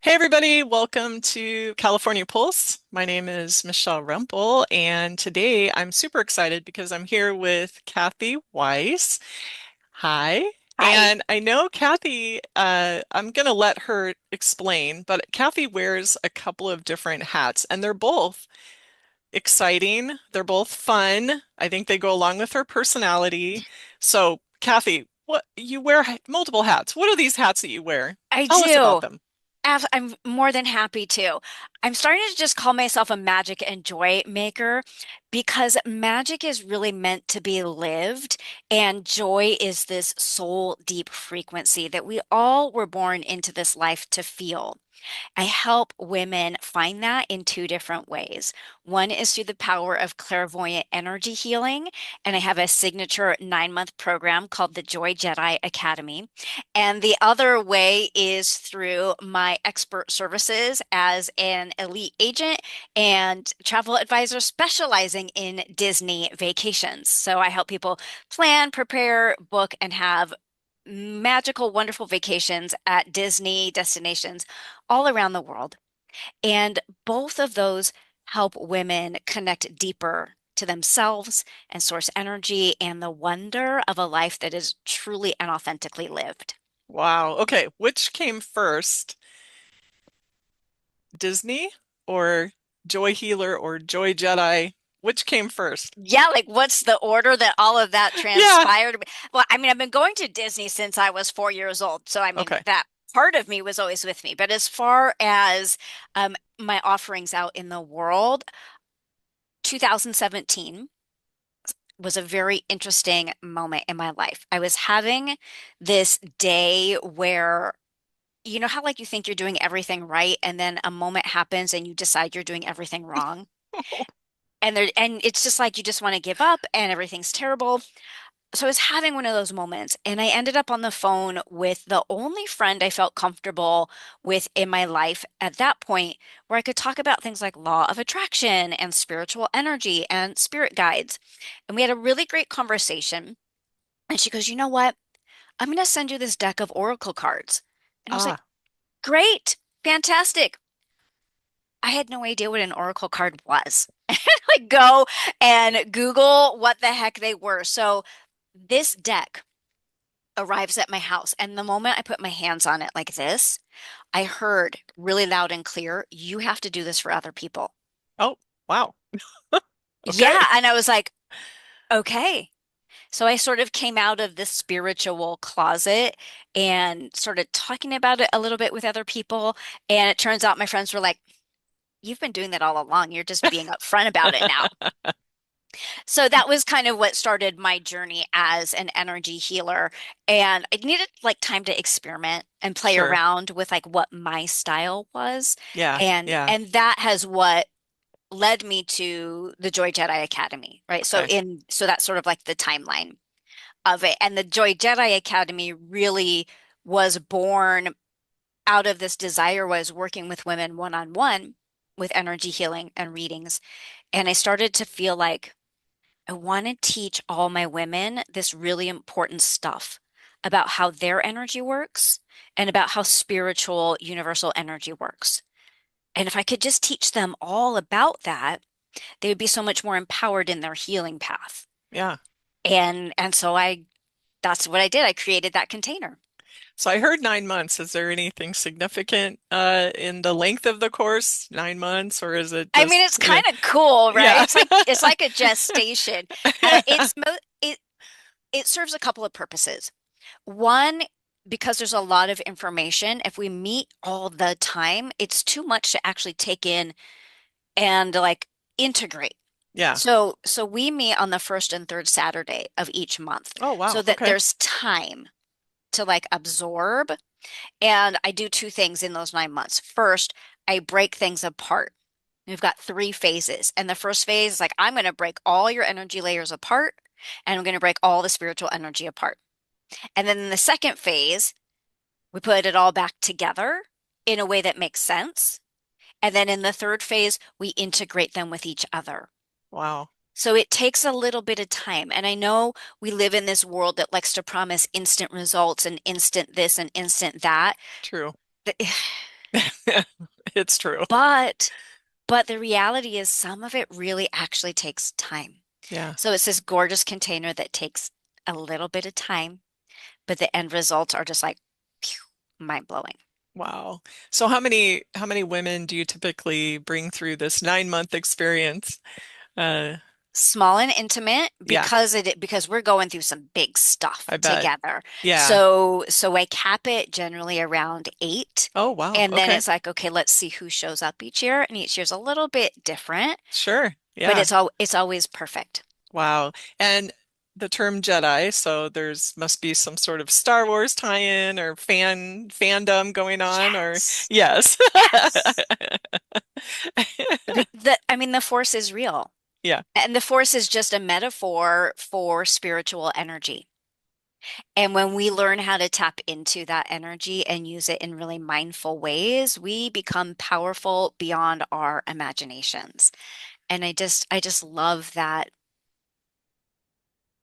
Hey everybody, welcome to California Pulse. My name is Michele Rempel, and today I'm super excited because I'm here with Cathy Weiss. Hi. Hi. And I know Cathy, I'm going to let her explain, but Cathy wears a couple of different hats, and they're both exciting. They're both fun. I think they go along with her personality. So, Cathy, what you wear multiple hats. What are these hats that you wear? I Tell us about do. them. I'm more than happy to. I'm starting to just call myself a magic and joy maker because magic is really meant to be lived, and joy is this soul deep frequency that we all were born into this life to feel. I help women find that in two different ways. One is through the power of clairvoyant energy healing, and I have a signature 9-month program called the Joy Jedi Academy. And the other way is through my expert services as an elite agent and travel advisor specializing in Disney vacations. So I help people plan, prepare, book, and have magical, wonderful vacations at Disney destinations all around the world. And both of those help women connect deeper to themselves and source energy and the wonder of a life that is truly and authentically lived. Wow. Okay, which came first, Disney or Joy Healer or Joy Jedi? Which came first? Yeah, like what's the order that all of that Yeah. transpired? Well, I mean, I've been going to Disney since I was 4 years old. So, I mean, Okay. that part of me was always with me. But as far as my offerings out in the world, 2017 was a very interesting moment in my life. I was having this day where, you know how like you think you're doing everything right, and then a moment happens and you decide you're doing everything wrong. And it's just like you just want to give up and everything's terrible. So I was having one of those moments, and I ended up on the phone with the only friend I felt comfortable with in my life at that point, where I could talk about things like law of attraction and spiritual energy and spirit guides. And we had a really great conversation. And she goes, "You know what? I'm going to send you this deck of oracle cards." And I was like, Ah, "Great, fantastic." I had no idea what an oracle card was. Like, go and Google what the heck they were. So this deck arrives at my house. And the moment I put my hands on it like this, I heard really loud and clear, "You have to do this for other people." oh, wow. Yeah. Okay. And I was like, okay. So I sort of came out of this spiritual closet and started talking about it a little bit with other people. And it turns out my friends were like, "You've been doing that all along. You're just being upfront about it now." So that was kind of what started my journey as an energy healer. And I needed like time to experiment and play Sure. around with like what my style was. Yeah. And Yeah. and that has what led me to the Joy Jedi Academy, right? Okay. So that's sort of like the timeline of it. And the Joy Jedi Academy really was born out of this desire was working with women one on one with energy healing and readings. And I started to feel like I want to teach all my women this really important stuff about how their energy works and about how spiritual universal energy works. And if I could just teach them all about that, they would be so much more empowered in their healing path. Yeah. And so I that's what I did. I created that container. So I heard 9 months. Is there anything significant in the length of the course? 9 months, or is it I mean, just, it's kind of cool, right? yeah. It's like a gestation. It it serves a couple of purposes. One, because there's a lot of information, if we meet all the time, it's too much to actually take in and like integrate. Yeah. So we meet on the first and third Saturday of each month Oh, so wow. that Okay. there's time to like absorb. And I do two things in those 9 months. First, I break things apart. We've got three phases. And the first phase is like, I'm going to break all your energy layers apart, and I'm going to break all the spiritual energy apart. And then in the second phase, we put it all back together in a way that makes sense. And then in the third phase, we integrate them with each other. Wow. So it takes a little bit of time. And I know we live in this world that likes to promise instant results and instant this and instant that. True. It's true. But the reality is some of it really actually takes time. Yeah. So it's this gorgeous container that takes a little bit of time, but the end results are just like phew, mind blowing. Wow. So how many women do you typically bring through this 9 month experience? Uh, Small and intimate yeah, because we're going through some big stuff I bet. together. Yeah. So I cap it generally around 8. Oh, wow. And then Okay. it's like, okay, let's see who shows up each year. And each year's a little bit different, Sure. but Yeah. it's always perfect. Wow. And the term Jedi, so there's must be some sort of Star Wars tie-in or fandom going on, or Yes. yes. Yes. I mean, the force is real. Yeah. And the force is just a metaphor for spiritual energy. And when we learn how to tap into that energy and use it in really mindful ways, we become powerful beyond our imaginations. And I just love that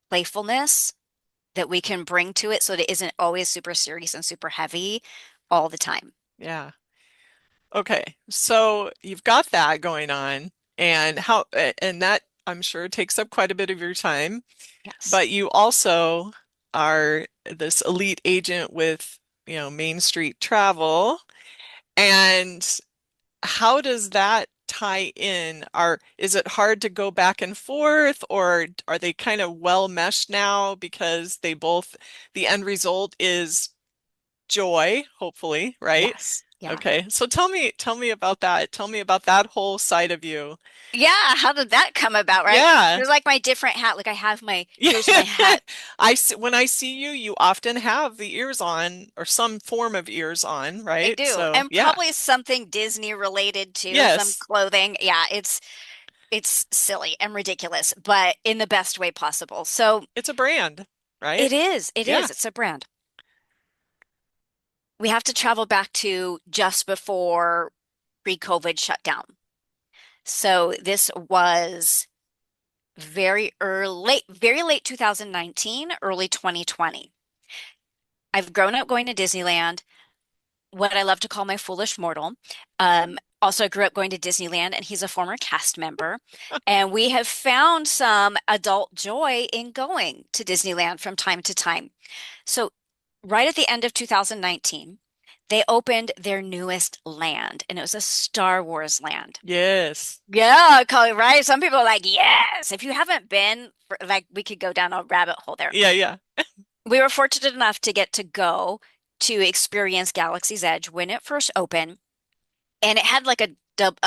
playfulness that we can bring to it so that it isn't always super serious and super heavy all the time. Yeah. Okay. So you've got that going on, and and that I'm sure takes up quite a bit of your time, Yes. but you also are this elite agent with, Main Street Travel. And how does that tie in? Is it hard to go back and forth, or are they kind of well meshed now because the end result is joy, hopefully, right? Yes. Yeah. Okay. So tell me about that. Tell me about that whole side of you. Yeah, how did that come about, right? Yeah. There's like my different hat. Like I have Yeah. here's my hat. When I see you, you often have the ears on or some form of ears on, I right? do. So, And yeah. probably something Disney related too, some Yes. clothing. Yeah, it's silly and ridiculous, but in the best way possible. So It's a brand, right? it is. It Yeah. is. It's a brand. We have to travel back to just before pre-COVID shutdown. So this was very late 2019, early 2020. I've grown up going to Disneyland, what I love to call my foolish mortal. Also, I grew up going to Disneyland, and he's a former cast member. And we have found some adult joy in going to Disneyland from time to time. So, right at the end of 2019, they opened their newest land, and it was a Star Wars land. Yes. Yeah, Colin, right? Some people are like, yes. If you haven't been, like, we could go down a rabbit hole there. Yeah, yeah. We were fortunate enough to get to go to experience Galaxy's Edge when it first opened, and it had like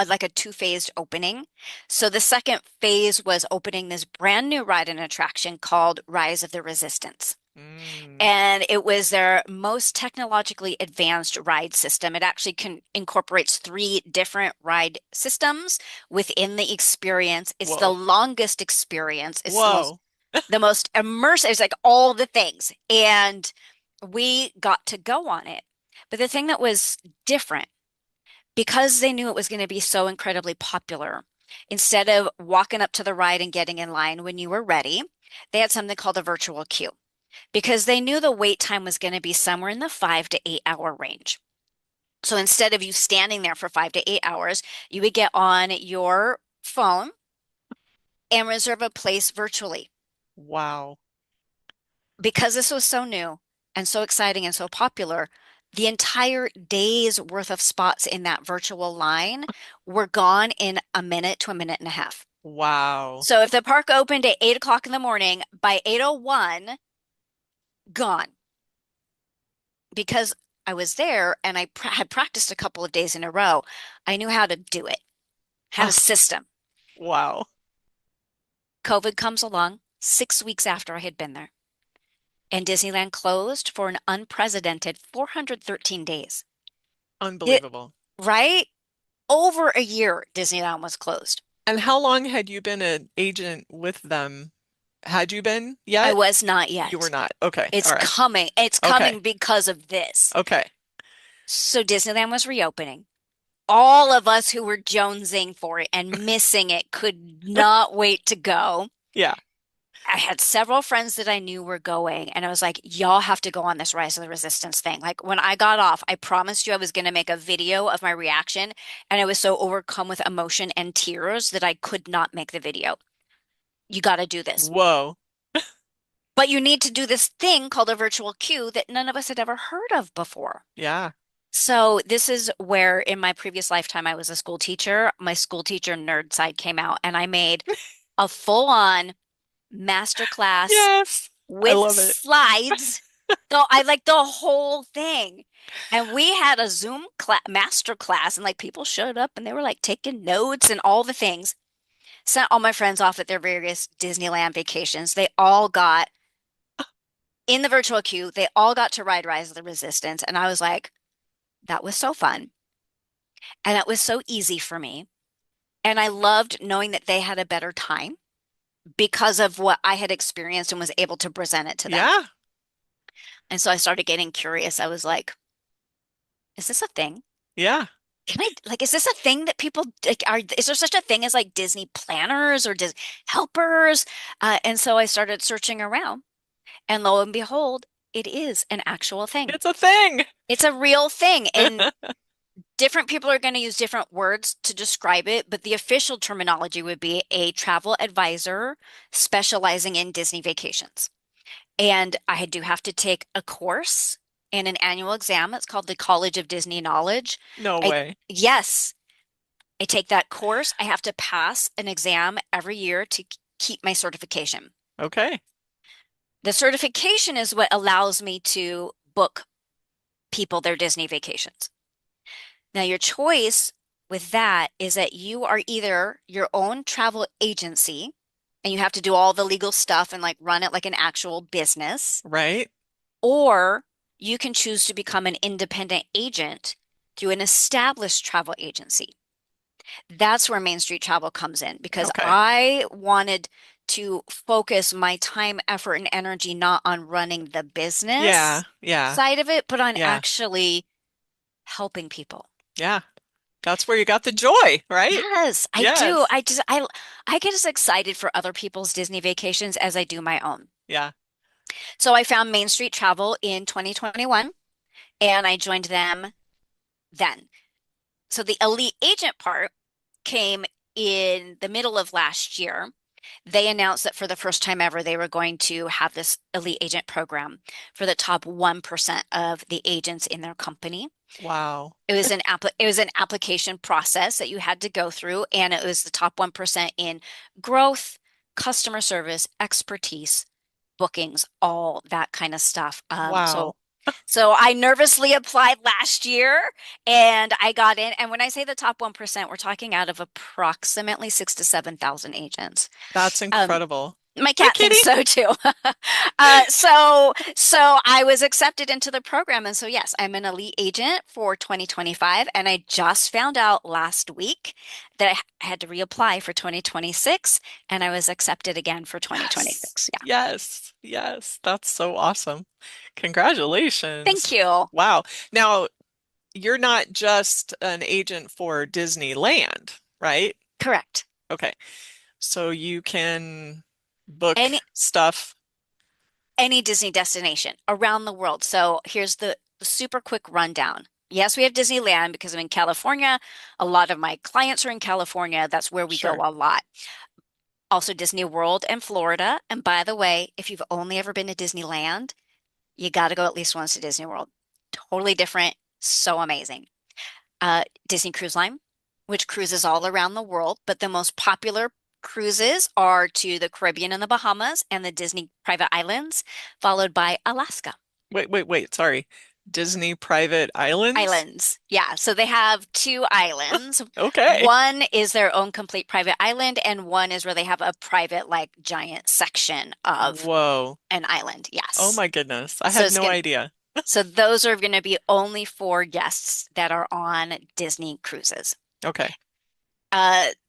like a two-phased opening. So the second phase was opening this brand new ride and attraction called Rise of the Resistance. Mm. And it was their most technologically advanced ride system. It actually incorporates three different ride systems within the experience. It's the Whoa. longest experience. It's Whoa. the most immersive. It's like all the things. And we got to go on it. But the thing that was different, because they knew it was going to be so incredibly popular, instead of walking up to the ride and getting in line when you were ready, they had something called a virtual queue because they knew the wait time was going to be somewhere in the 5 to 8 hour range. So instead of you standing there for 5 to 8 hours, you would get on your phone and reserve a place virtually. Wow. Because this was so new and so exciting and so popular, the entire day's worth of spots in that virtual line were gone in a minute to a minute and a half. Wow. So if the park opened at 8 o'clock in the morning, by 8:01, gone. Because I was there and I had practiced a couple of days in a row, I knew how to do it, had a Ah, system. wow. COVID comes along 6 weeks after I had been there, and Disneyland closed for an unprecedented 413 days. It, Unbelievable. right? Over a year, Disneyland was closed. And how long had you been an agent with them? Had you been I yet? was not You were yet. not. Okay. It's All right. coming. It's Okay. coming because of this. Okay. So Disneyland was reopening. All of us who were jonesing for it and missing it could not wait to go. Yeah. I had several friends that I knew were going, and I was like, y'all have to go on this Rise of the Resistance thing. Like when I got off, I promised you I was going to make a video of my reaction, and I was so overcome with emotion and tears that I could not make the video. You got to do this. Whoa. But you need to do this thing called a virtual queue that none of us had ever heard of before. Yeah. So this is where in my previous lifetime I was a school teacher. My school teacher nerd side came out and I made a full-on masterclass Yes. I with love it. slides. So I like the whole thing. And we had a Zoom cla master class and like people showed up and they were like taking notes and all the things. Sent all my friends off at their various Disneyland vacations. They all got in the virtual queue, they all got to ride Rise of the Resistance. And I was like, that was so fun. And that was so easy for me. And I loved knowing that they had a better time because of what I had experienced and was able to present it to them. Yeah. And so I started getting curious. I was like, is this a thing? Yeah. Can I like is this a thing that people like are is there such a thing as like Disney planners or Disney helpers? And so I started searching around and lo and behold, it is an actual thing. It's a thing. It's a real thing. And different people are going to use different words to describe it, but the official terminology would be a travel advisor specializing in Disney vacations. And I do have to take a course and an annual exam. It's called the College of Disney Knowledge. No I, way. yes, I take that course. I have to pass an exam every year to keep my certification. Okay. The certification is what allows me to book people their Disney vacations. Now, your choice with that is that you are either your own travel agency and you have to do all the legal stuff and like run it like an actual business, Right? or you can choose to become an independent agent through an established travel agency. That's where Main Street Travel comes in because Okay. I wanted to focus my time, effort, and energy not on running the Yeah. business Yeah. side of it, but on Yeah. actually helping people. Yeah. That's where you got the joy, right? Yes, I do. Yes. I get as excited for other people's Disney vacations as I do my own. Yeah. So I found Main Street Travel in 2021 and I joined them then. So the elite agent part came in the middle of last year. They announced that for the first time ever, they were going to have this elite agent program for the top 1% of the agents in their company. Wow. It was an application process that you had to go through, and it was the top 1% in growth, customer service, expertise, bookings, all that kind of stuff. Wow. So I nervously applied last year and I got in. And when I say the top 1%, we're talking out of approximately 6 to 7,000 agents. That's Um, incredible. my Hi, cat Kitty. thinks so too. So I was accepted into the program. And so, yes, I'm an elite agent for 2025. And I just found out last week that I had to reapply for 2026 and I was accepted again for Yes. 2026. Yeah. Yes. Yes. That's so awesome. Thank Congratulations. you. Wow. Now, you're not just an agent for Disneyland, right? Correct. Okay. So you can book Any stuff. any Disney destination around the world. So here's the super quick rundown. Yes, we have Disneyland because I'm in California. A lot of my clients are in California. That's where we go Sure. a lot. Also Disney World and Florida. And by the way, if you've only ever been to Disneyland, you got to go at least once to Disney World. Totally different. So amazing. Disney Cruise Line, which cruises all around the world, but the most popular cruises are to the Caribbean and the Bahamas and the Disney private islands, followed by Alaska. Wait, wait, wait. Sorry. Disney Private Islands? Islands. Yeah, so they have two islands. Okay. One is their own complete private island, and one is where they have a private, like, giant section of Whoa. an island. Oh Yes. my goodness. I So had it's no gonna, idea. so those are going to be only for guests that are on Disney cruises. Okay.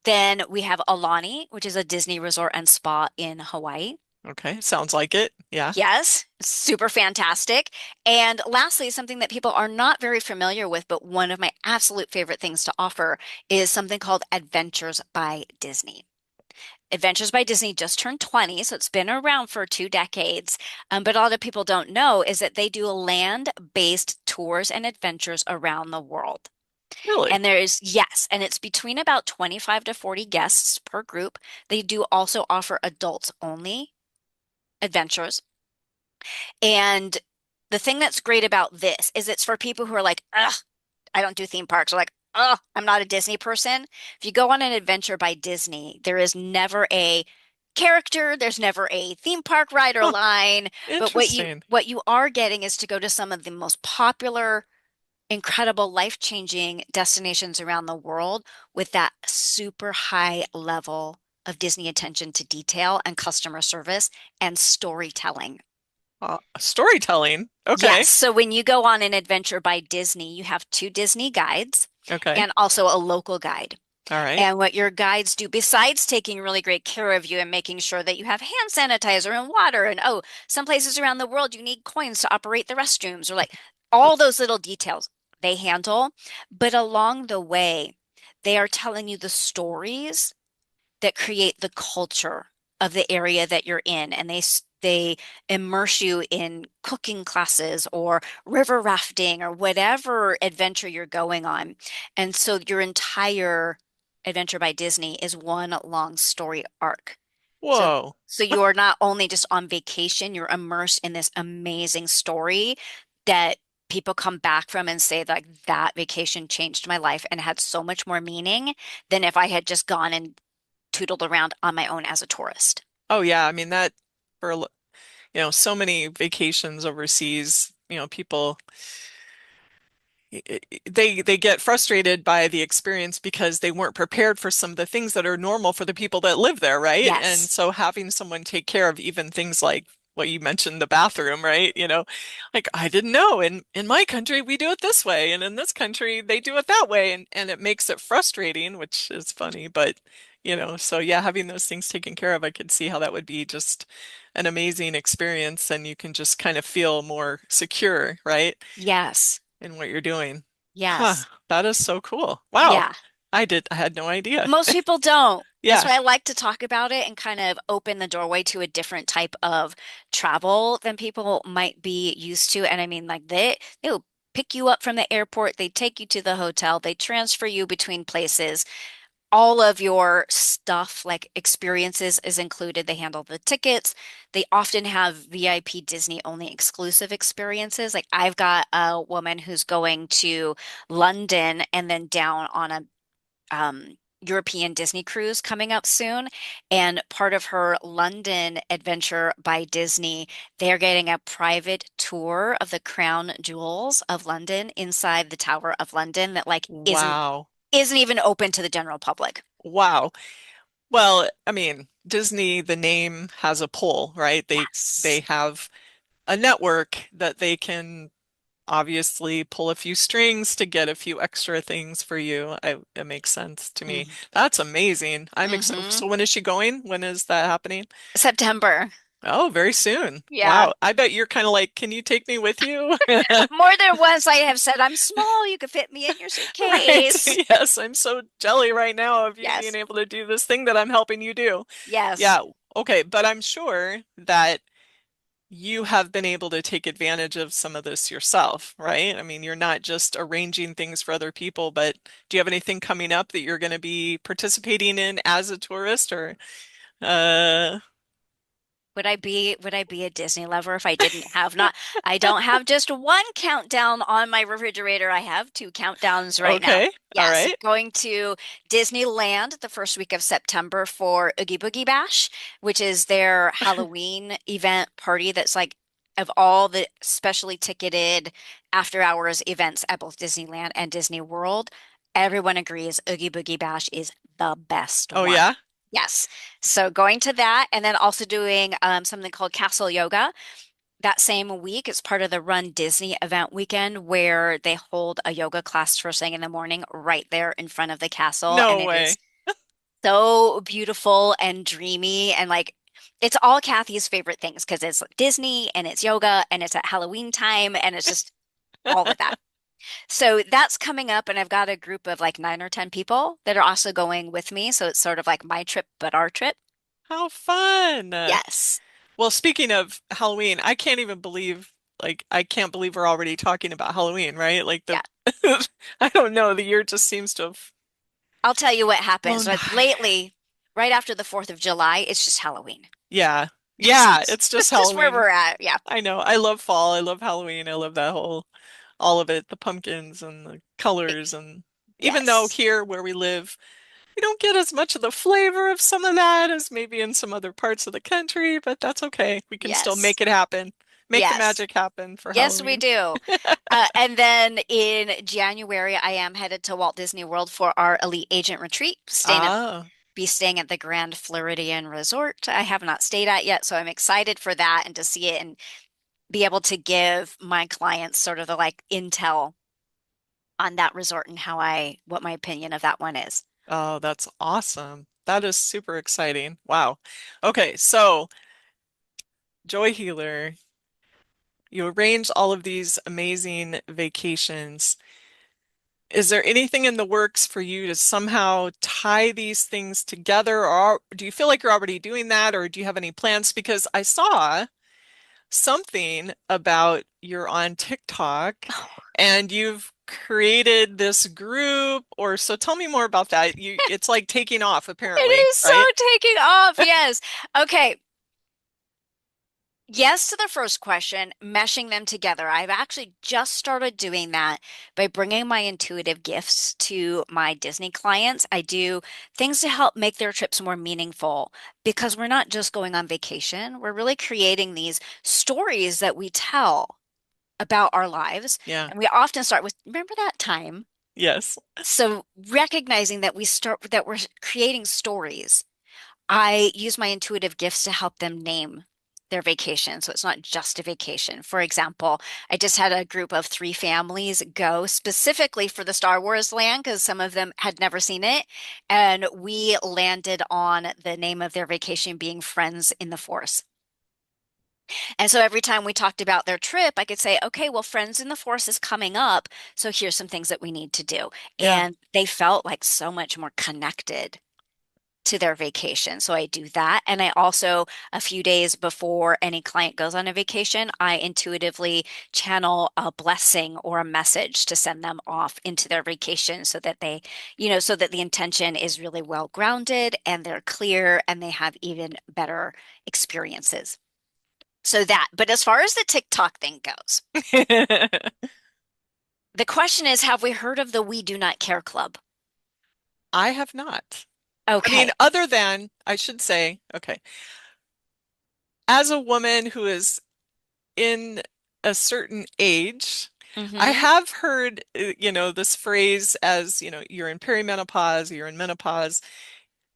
Then we have Alani, which is a Disney resort and spa in Hawaii. Okay. Sounds like it. Yeah. Yes, super fantastic. And lastly, something that people are not very familiar with, but one of my absolute favorite things to offer is something called Adventures by Disney. Adventures by Disney just turned 20, so it's been around for 2 decades. But a lot of people don't know is that they do land-based tours and adventures around the world. Really? And yes, and it's between about 25 to 40 guests per group. They do also offer adults only adventures. And the thing that's great about this is it's for people who are like, ugh, I don't do theme parks, or like, oh, I'm not a Disney person. If you go on an adventure by Disney, there is never a character, there's never a theme park ride or Huh, line, but interesting. what you are getting is to go to some of the most popular, incredible, life-changing destinations around the world with that super high level of Disney attention to detail and customer service and storytelling. Storytelling. Yes. Okay. So when you go on an adventure by Disney, you have two Disney guides Okay. and also a local guide. All right. And what your guides do, besides taking really great care of you and making sure that you have hand sanitizer and water, and oh, some places around the world you need coins to operate the restrooms, or like all those little details they handle. But along the way, they are telling you the stories that create the culture of the area that you're in, and they immerse you in cooking classes or river rafting or whatever adventure you're going on. And so your entire Adventure by Disney is one long story arc. So Whoa. so you're not only just on vacation, you're immersed in this amazing story that people come back from and say like that vacation changed my life and had so much more meaning than if I had just gone and tootled around on my own as a tourist. Oh yeah. I mean that for so many vacations overseas, people they get frustrated by the experience because they weren't prepared for some of the things that are normal for the people that live there, right? And Yes. so having someone take care of even things like what you mentioned, the bathroom, right? Like I didn't know. In my country, we do it this way, and in this country, they do it that way, and it makes it frustrating, which is funny, but so yeah, having those things taken care of, I could see how that would be just an amazing experience, and you can just kind of feel more secure, right? Yes. In what you're doing. Huh, Yes. that is so cool. Wow. Yeah. I had no idea. Most people don't. That's Yeah. why I like to talk about it and kind of open the doorway to a different type of travel than people might be used to. And I mean, like they'll pick you up from the airport, they take you to the hotel, they transfer you between places. All of your stuff, like experiences, is included. They handle the tickets. They often have VIP Disney only exclusive experiences. Like I've got a woman who's going to London and then down on a European Disney cruise coming up soon. And part of her London adventure by Disney, they're getting a private tour of the crown jewels of London inside the Tower of London that like Wow. isn't even open to the general public. Wow. Well, I mean, Disney, the name has a pull, right? They Yes. have a network that they can obviously pull a few strings to get a few extra things for you. It makes sense to me. That's amazing. I'm excited. Mm-hmm. So when is she going? When is that happening? September. Oh, very soon. Yeah. Wow. I bet you're kind of like, can you take me with you? More than once I have said, I'm small. You could fit me in your Right. suitcase. Yes, I'm so jelly right now of you being Yes. able to do this thing that I'm helping you do. Yes. Yeah. Okay. But I'm sure that you have been able to take advantage of some of this yourself, right? I mean, you're not just arranging things for other people, but do you have anything coming up that you're going to be participating in as a tourist or uh Would I be a Disney lover if I didn't have not I don't have just one countdown on my refrigerator. I have two countdowns right now. okay. All Yes, right. going to Disneyland the first week of September for Oogie Boogie Bash, which is their Halloween event party that's like of all the specially ticketed after hours events at both Disneyland and Disney World, everyone agrees Oogie Boogie Bash is the best Oh one. yeah. Yes. So going to that and then also doing something called Castle Yoga that same week. It's part of the Run Disney event weekend where they hold a yoga class first thing in the morning right there in front of the castle. And No it is way. so beautiful and dreamy and like it's all Kathy's favorite things because it's Disney and it's yoga and it's at Halloween time and it's just all of that. So that's coming up, and I've got a group of like 9 or 10 people that are also going with me. So it's sort of like my trip, but our trip. How fun. Yes. Well, speaking of Halloween, I can't even believe, like, I can't believe we're already talking about Halloween, right? Like, Yeah. I don't know, the year just seems to have I'll tell you what happens. flown But by. lately, right after the 4th of July, it's just Halloween. Yeah. It's Yeah, just, it's just it's just where Halloween. we're at. Yeah. I know. I love fall. I love Halloween. I love that whole, all of it, the pumpkins and the colors. And even though Yes. here where we live, we don't get as much of the flavor of some of that as maybe in some other parts of the country, but that's okay. We can still Yes. make it happen. Make the Yes. magic happen for Yes, we Halloween. do. And then in January, I am headed to Walt Disney World for our Elite Agent Retreat, Ah, be staying at the Grand Floridian Resort. I have not stayed at yet, so I'm excited for that and to see it and be able to give my clients sort of the like intel on that resort and what my opinion of that one is. oh, that's awesome. That is super exciting. Wow. Okay, so Joy Healer, you arrange all of these amazing vacations. Is there anything in the works for you to somehow tie these things together, or do you feel like you're already doing that, or do you have any plans? Because I saw something about you're on TikTok and you've created this group, or so tell me more about that. It's like taking off It apparently, is so right? taking off. Yes. Okay. Yes to the first question, meshing them together. I've actually just started doing that by bringing my intuitive gifts to my Disney clients. I do things to help make their trips more meaningful because we're not just going on vacation. We're really creating these stories that we tell about our lives. Yeah. And we often start with, remember that time? Yes. So recognizing that that we're creating stories. I use my intuitive gifts to help them name their vacation. So it's not just a vacation. For example, I just had a group of 3 families go specifically for the Star Wars land because some of them had never seen it. And we landed on the name of their vacation being Friends in the Force. And so every time we talked about their trip, I could say, okay, well, Friends in the Force is coming up. So here's some things that we need to do. Yeah. And they felt like so much more connected to their vacation. So I do that. And I also, a few days before any client goes on a vacation, I intuitively channel a blessing or a message to send them off into their vacation so that so that the intention is really well grounded and they're clear and they have even better experiences. So that, but as far as the TikTok thing goes, the question is, have we heard of the We Do Not Care Club? I have not. I mean, Okay. other than, I should say, okay, as a woman who is in a certain age, I Mm-hmm. have heard, this phrase as, you're in perimenopause, you're in menopause,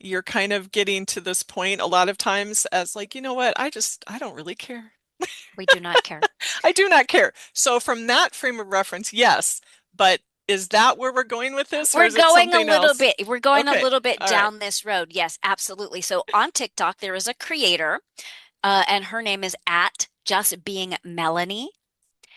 you're kind of getting to this point a lot of times as like, you know what, I don't really care. We do not care. I do not care. So from that frame of reference, yes, but is that where we're going with this or is it something else? We're going a Okay. little bit All right. down this road. Yes, absolutely. So on TikTok, there is a creator, and her name is at Just Being Melanie.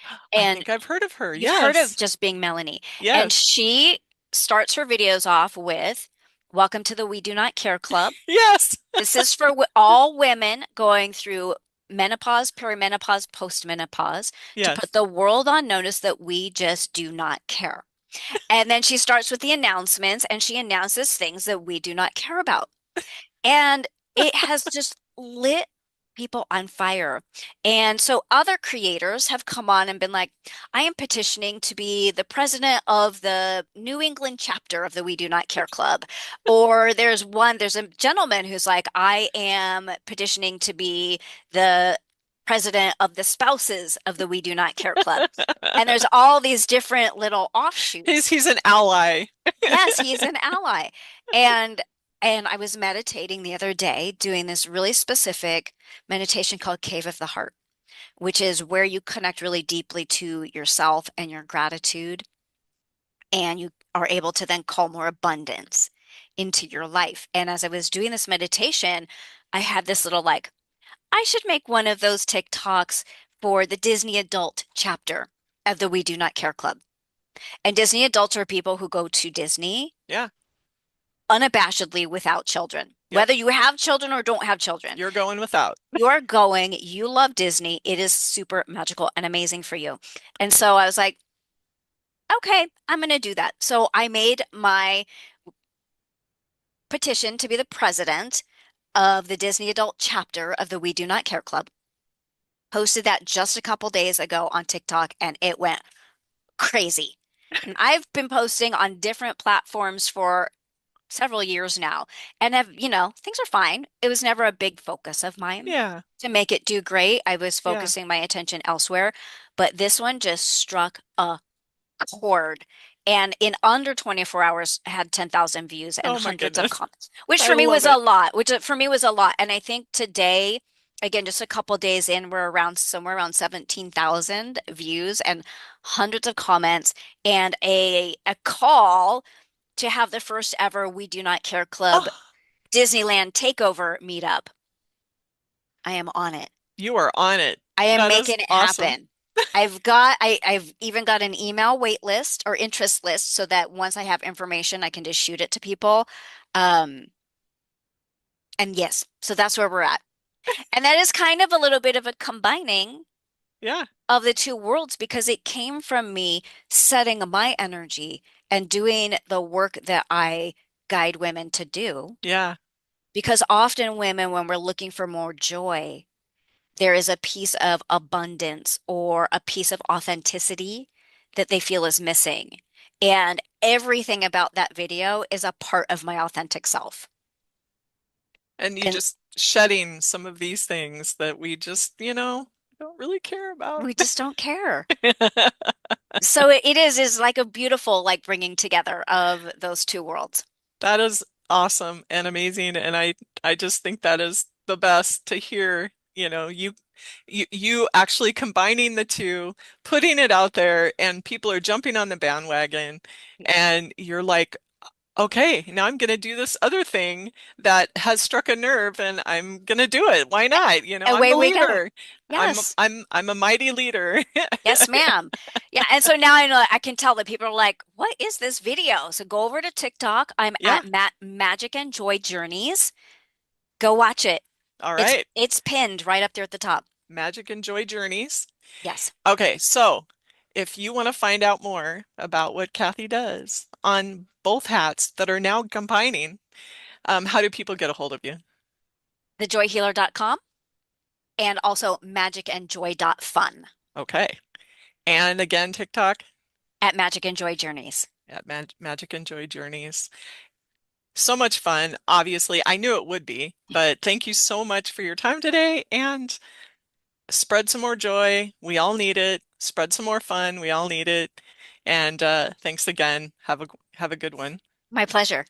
I And think I've heard of her. you've heard of Yes. Just Being Melanie. And Yes. she starts her videos off with, Welcome to the We Do Not Care Club. Yes. This is for all women going through menopause, perimenopause, postmenopause to put Yes. the world on notice that we just do not care. And then she starts with the announcements and she announces things that we do not care about. And it has just lit people on fire. And so other creators have come on and been like, I am petitioning to be the president of the New England chapter of the We Do Not Care Club. Or there's a gentleman who's like, I am petitioning to be the president of the spouses of the We Do Not Care Club. And there's all these different little He's offshoots. he's an ally. Yes, he's an ally. And and I was meditating the other day doing this really specific meditation called Cave of the Heart, which is where you connect really deeply to yourself and your gratitude, and you are able to then call more abundance into your life. And as I was doing this meditation, I had this little like, I should make one of those TikToks for the Disney adult chapter of the We Do Not Care Club. And Disney adults are people who go to Disney Yeah. unabashedly without children. Yep. Whether you have children or don't have children, You're going without. you are going, you love Disney. It is super magical and amazing for you. And so I was like, okay, I'm going to do that. So I made my petition to be the president of the Disney Adult chapter of the We Do Not Care Club. Posted that just a couple days ago on TikTok and it went crazy. And I've been posting on different platforms for several years now and have, things are fine. It was never a big focus of mine Yeah. to make it do great. I was Yeah. focusing my attention elsewhere, but this one just struck a chord. And in under 24 hours, had 10,000 views and Oh my hundreds of goodness. comments, which I for me love was a it. lot, which for me was a lot. And I think today, again, just a couple days in, we're around somewhere around 17,000 views and hundreds of comments and a call to have the first ever We Do Not Care Club Oh, Disneyland takeover meetup. I am on it. you are on it. I am That is making it awesome. happen. I've even got an email wait list or interest list so that once I have information, I can just shoot it to people. Um, and yes, so that's where we're at. And that is kind of a little bit of a combining Yeah. of the two worlds because it came from me setting my energy and doing the work that I guide women to do. Yeah. Because often women, when we're looking for more joy, there is a piece of abundance or a piece of authenticity that they feel is missing. And everything about that video is a part of my authentic self. And you And just shedding some of these things that we just, don't really care about. we just don't care. So it is like a beautiful like bringing together of those two worlds. That is awesome and amazing. And I just think that is the best to hear, you actually combining the two, putting it out there, and people are jumping on the bandwagon, and you're like, okay, now I'm going to do this other thing that has struck a nerve and I'm going to do it. Why not? I'm Away the we go. leader. I'm Yes. I'm I'm a mighty leader. Yes, ma'am. Yeah, and so now I know I can tell that people are like, "What is this video?" So go over to TikTok. I'm Yeah. at Magic and Joy Journeys. Go watch it. All It's right. it's pinned right up there at the top. Magic and Joy Journeys. Yes. Okay, so if you want to find out more about what Kathy does on both hats that are now combining, how do people get a hold of you? Thejoyhealer.com and also magicandjoy.fun Okay. And again, TikTok at Magic and Joy Journeys. at Magic and Joy Journeys. So much fun. Obviously, I knew it would be, but thank you so much for your time today and spread some more joy. We all need it. Spread some more fun. We all need it. And thanks again. Have a good one. My pleasure.